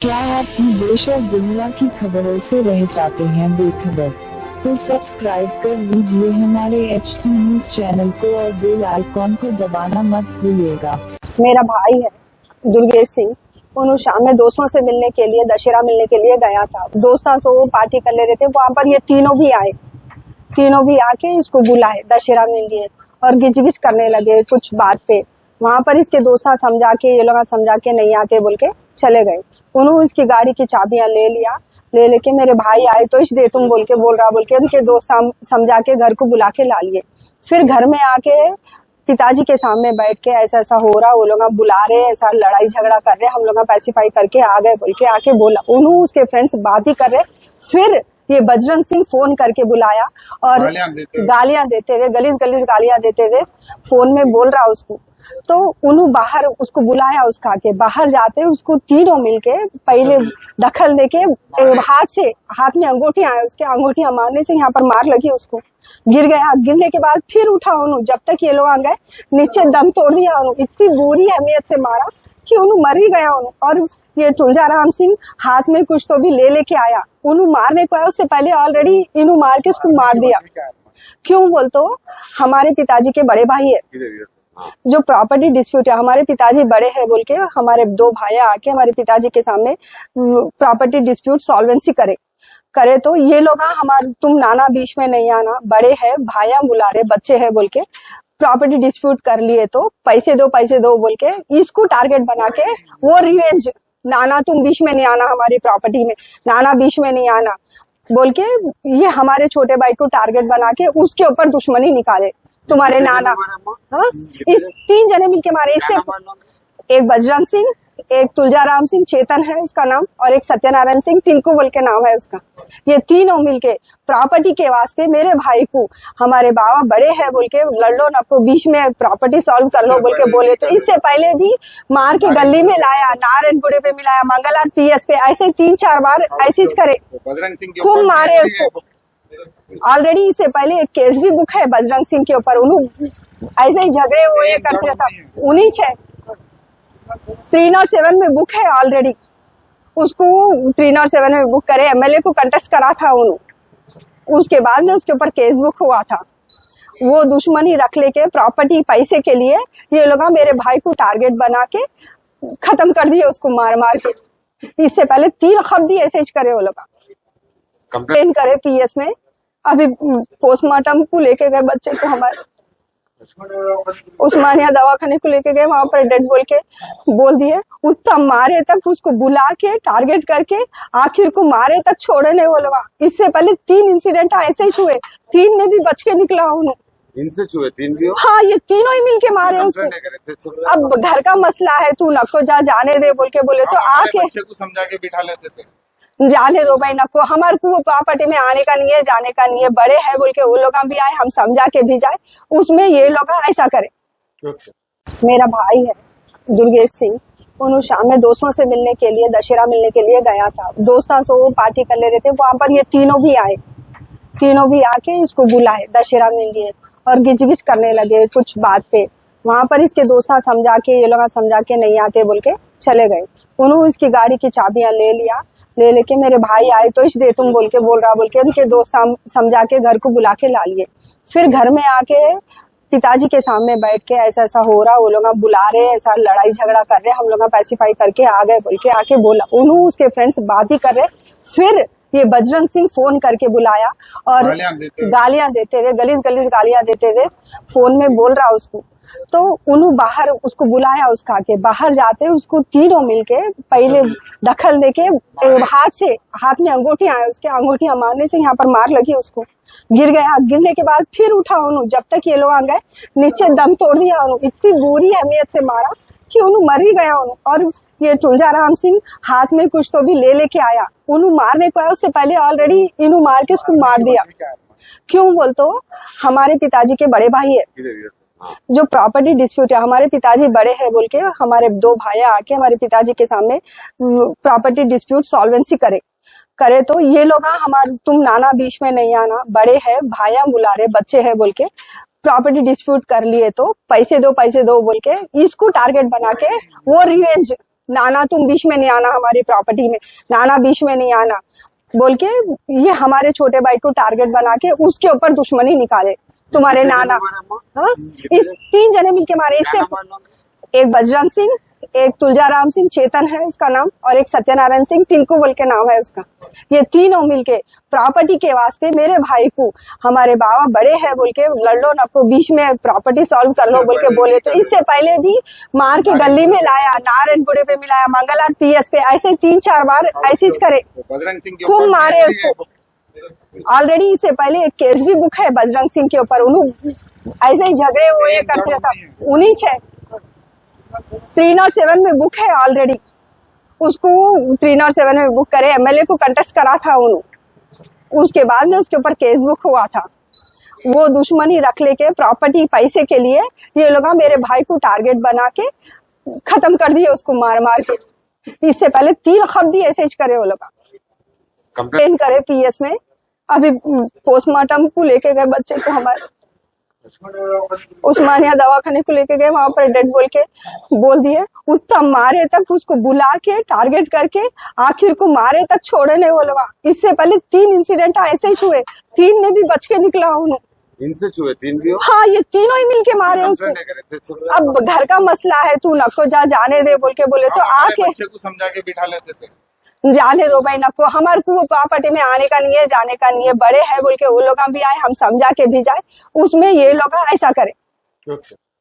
क्या आप भी देश और दुनिया की खबरों से रह जाते हैं बेखबर? तो सब्सक्राइब कर लीजिए हमारे HT न्यूज चैनल को और बेल आइकॉन को दबाना मत भूलिएगा। मेरा भाई है दुर्गेश सिंह। उन्होंने शाम में दोस्तों से मिलने के लिए, दशहरा मिलने के लिए गया था। दोस्तों से वो पार्टी कर ले रहे थे। वहां पर ये तीनों भी आए, तीनों भी आके इसको बुलाए दशहरा में लिए और गिचगिच करने लगे कुछ बात पे। वहां पर इसके दोस्त समझा के, ये लोग समझा के नहीं आते बोल के चले गए। उन्होंने इसकी गाड़ी की चाबियां ले लिया। ले लेके मेरे भाई आए तो इस दे तुम बोल के उनके दोस्त समझा के घर को बुला के ला लिए। फिर घर में आके पिताजी के सामने बैठ के ऐसा ऐसा हो रहा, वो लोग बुला रहे, ऐसा लड़ाई झगड़ा कर रहे, हम लोग पैसिफाई करके आ गए बोल के आके बोला। उन्होंने उसके फ्रेंड्स बात ही कर रहे। फिर ये बजरंग सिंह फोन करके बुलाया और गालियां देते हुए, गलीज गालियां देते हुए फोन में बोल रहा उसको। तो उन्होंने बाहर उसको बुलाया, उसका के बाहर जाते उसको तीनों मिलके पहले ढकल देके हाथ में अंगूठियां आए, उसके अंगूठियां मारने से यहाँ पर मार लगी उसको। गिर गया। गिरने के बाद फिर उठा उन्होंने, जब तक ये लोग आ गए नीचे दम तोड़ दिया उन्होंने। इतनी बुरी अहमियत से मारा कि उन्होंने मर ही गया उन्होंने। और ये तुलजाराम सिंह हाथ में कुछ तो भी ले लेके आया। उन्होंने मारने को आया, उससे पहले ऑलरेडी इन्हों मार के उसको मार दिया। क्यों बोलते हमारे पिताजी के बड़े भाई है, जो प्रॉपर्टी डिस्प्यूट है, हमारे पिताजी बड़े हैं बोल के हमारे दो भाई आके हमारे पिताजी के सामने प्रॉपर्टी डिस्प्यूट सॉल्वेंसी करे तो ये लोग हमारे तुम नाना बीच में नहीं आना, बड़े है भाइया बुला रहे, बच्चे है बोल के प्रॉपर्टी डिस्प्यूट कर लिए तो पैसे दो बोल के इसको टारगेट बना के वो रिवेंज, नाना तुम बीच में नहीं आना, हमारी प्रॉपर्टी में नाना बीच में नहीं आना बोल के ये हमारे छोटे भाई को टारगेट बना के उसके ऊपर दुश्मनी निकाले। तुम्हारे नाना इस तीन जने मिलके मारे। इससे एक बजरंग सिंह, एक तुलजाराम सिंह, चेतन है उसका नाम, और एक सत्यनारायण सिंह, टिंकू बोल के नाम है उसका। ये तीनों मिलके प्रॉपर्टी के वास्ते मेरे भाई को, हमारे बाबा बड़े हैं बोल के लड़ लो ना, बीच में प्रॉपर्टी सॉल्व कर लो बोल के बोले। तो इससे पहले भी मार के गली में लाया, नारायणपुरे पे मिलाया, मंगलहाट PS पे, ऐसे 3-4 बार ऐसी करे, खूब मारे उसको। ऑलरेडी इससे पहले एक केस भी बुक है बजरंग सिंह के ऊपर। उन्होंने ऐसे ही झगड़े वो ये करते था, उन्हीं 307 में बुक है ऑलरेडी। उसको 307 में बुक करे, MLA को कंटेस्ट करा था उन्होंने। उसके बाद में उसके ऊपर केस बुक हुआ था। वो दुश्मनी रख लेके प्रॉपर्टी पैसे के लिए ये लोग मेरे भाई को टारगेट बना के खत्म कर दिए उसको मार के। इससे पहले 3 खत भी ऐसे करे वो लोग, कंप्लेन करे PS में। अभी पोस्टमार्टम को लेके गए बच्चे को, हमारे उस्मानिया दवाखाने को लेके गए, वहां पर डेड बोल दिए। उतना मारे तक उसको बुला के टारगेट करके आखिर को मारे तक छोड़े नहीं वो लोग। इससे पहले 3 इंसिडेंट ऐसे ही हुए, 3 में भी बच के निकला उन्होंने। इनसे छुए 3 भी? हाँ, ये तीनों ही मिलके मारे उसको। अब घर का मसला है, तू नको जा, जाने दे बोल के बोले तो आके बच्चे को समझा के बिठा लेते थे, जाने दो भाई, नको, हमारे को प्रॉपर्टी में आने का नहीं है, जाने का नहीं है, बड़े हैं बोल के वो लोग भी आए, हम समझा के भी जाए, उसमें ये लोग ऐसा करे। मेरा भाई है दुर्गेश सिंह। उन्होंने शाम में दोस्तों से मिलने के लिए, दशहरा मिलने के लिए गया था। दोस्तों से वो पार्टी कर ले रहे थे। वहां पर ये तीनों भी आए, तीनों भी आके इसको बुलाए दशहरा में लिए और गिचगिच करने लगे कुछ बात पे। वहां पर इसके दोस्त समझा के, ये लोग समझा के नहीं आते बोल के चले गए। उन्होंने इसकी गाड़ी की चाबियां ले लिया। ले लेके मेरे भाई आए तो इस दे तुम बोल के उनके दोस्त समझा के घर को बुला के ला लिए। फिर घर में आके पिताजी के सामने बैठ के ऐसा ऐसा हो रहा, वो लोग बुला रहे, ऐसा लड़ाई झगड़ा कर रहे, हम लोग पैसिफाई करके आ गए बोल के आके बोला। उन्होंने उसके फ्रेंड्स बात ही कर रहे। फिर ये बजरंग सिंह फोन करके बुलाया और गालियां देते हुए, गलीज गालियां देते हुए फोन में बोल रहा उसको। तो उन्होंने बाहर उसको बुलाया, उसका के बाहर जाते उसको तीनों मिलके पहले ढकल देके हाथ में अंगूठियां आए, उसके अंगूठियां मारने से यहाँ पर मार लगी उसको। गिर गया। गिरने के बाद फिर उठा उन्होंने, जब तक ये लोग आ गए नीचे दम तोड़ दिया उन्होंने। इतनी बुरी अहमियत से मारा कि उन्होंने मर ही गया उन्होंने। और ये तुलजाराम सिंह हाथ में कुछ तो भी ले लेके आया। उन्होंने मारने को आया, उससे पहले ऑलरेडी इन्हों मार के उसको मार दिया। क्यों बोलते हमारे पिताजी के बड़े भाई है, जो प्रॉपर्टी डिस्प्यूट है, हमारे पिताजी बड़े हैं बोल के हमारे दो भाई आके हमारे पिताजी के सामने प्रॉपर्टी डिस्प्यूट सॉल्वेंसी करे तो ये लोग हमारे तुम नाना बीच में नहीं आना, बड़े है भाइया बुला रहे, बच्चे है बोल के प्रॉपर्टी डिस्प्यूट कर लिए तो पैसे दो बोल के इसको टारगेट बना के वो रिवेंज, नाना तुम बीच में नहीं आना हमारी प्रॉपर्टी में, नाना बीच में नहीं आना बोल के ये हमारे छोटे भाई को टारगेट बना के उसके ऊपर दुश्मनी निकाले। तुम्हारे नाना, हाँ, इस 3 जने मिलके मारे। इससे एक बजरंग सिंह, एक तुलजाराम सिंह, चेतन है उसका नाम, और एक सत्यनारायण सिंह, टिंकू बोल के नाम है उसका। ये तीनों मिलके प्रॉपर्टी के वास्ते मेरे भाई को, हमारे बाबा बड़े हैं बोल के लड़ लो ना, को बीच में प्रॉपर्टी सॉल्व कर लो बोल के बोले। तो इससे पहले भी मार के गली में लाया, नारायणपुरे पे मिलाया, मंगलहाट PS पे, ऐसे 3-4 बार ऐसे करे, बजरंग सिंह के खूब ऊपर मारे उसको। ऑलरेडी इससे पहले एक केस भी बुक है बजरंग सिंह के ऊपर, उन्होंने ऐसे ही झगड़े वो ये करते था, उन्हीं 307 में बुक है ऑलरेडी। उसको 307 में बुक करे, MLA को कंटेस्ट करा था उन्होंने, उसके बाद में उसके ऊपर केस बुक हुआ था। वो दुश्मनी रख लेके प्रॉपर्टी पैसे के लिए ये लोग मेरे भाई को टारगेट बना के खत्म कर दिए उसको मार मार के। इससे पहले 3 खत भी ऐसे ही करे वो लोग, कंप्लेन करे PS में। अभी पोस्टमार्टम को लेके गए बच्चे को, हमारे उस्मानिया दवाखाने को लेके गए, वहां पर डेड बोल दिए। उतना मारे तक उसको बुला के टारगेट करके आखिर को मारे तक छोड़े नहीं वो लोग। इससे पहले 3 इंसिडेंट ऐसे ही हुए, 3 में भी बच के निकला उन्होंने। इनसे छुए 3 भी हो? हाँ, ये तीनों ही मिलके मारे उसको। अब घर का मसला है, तू नको जा, जाने दे बोल के बोले तो आके बच्चे को समझा के बिठा लेते थे, जाने दो भाई, नको, हमारे को प्रॉपर्टी में आने का नहीं है, जाने का नहीं है, बड़े है बोल के वो लोग भी आए, हम समझा के भी जाए, उसमें ये लोग ऐसा करे।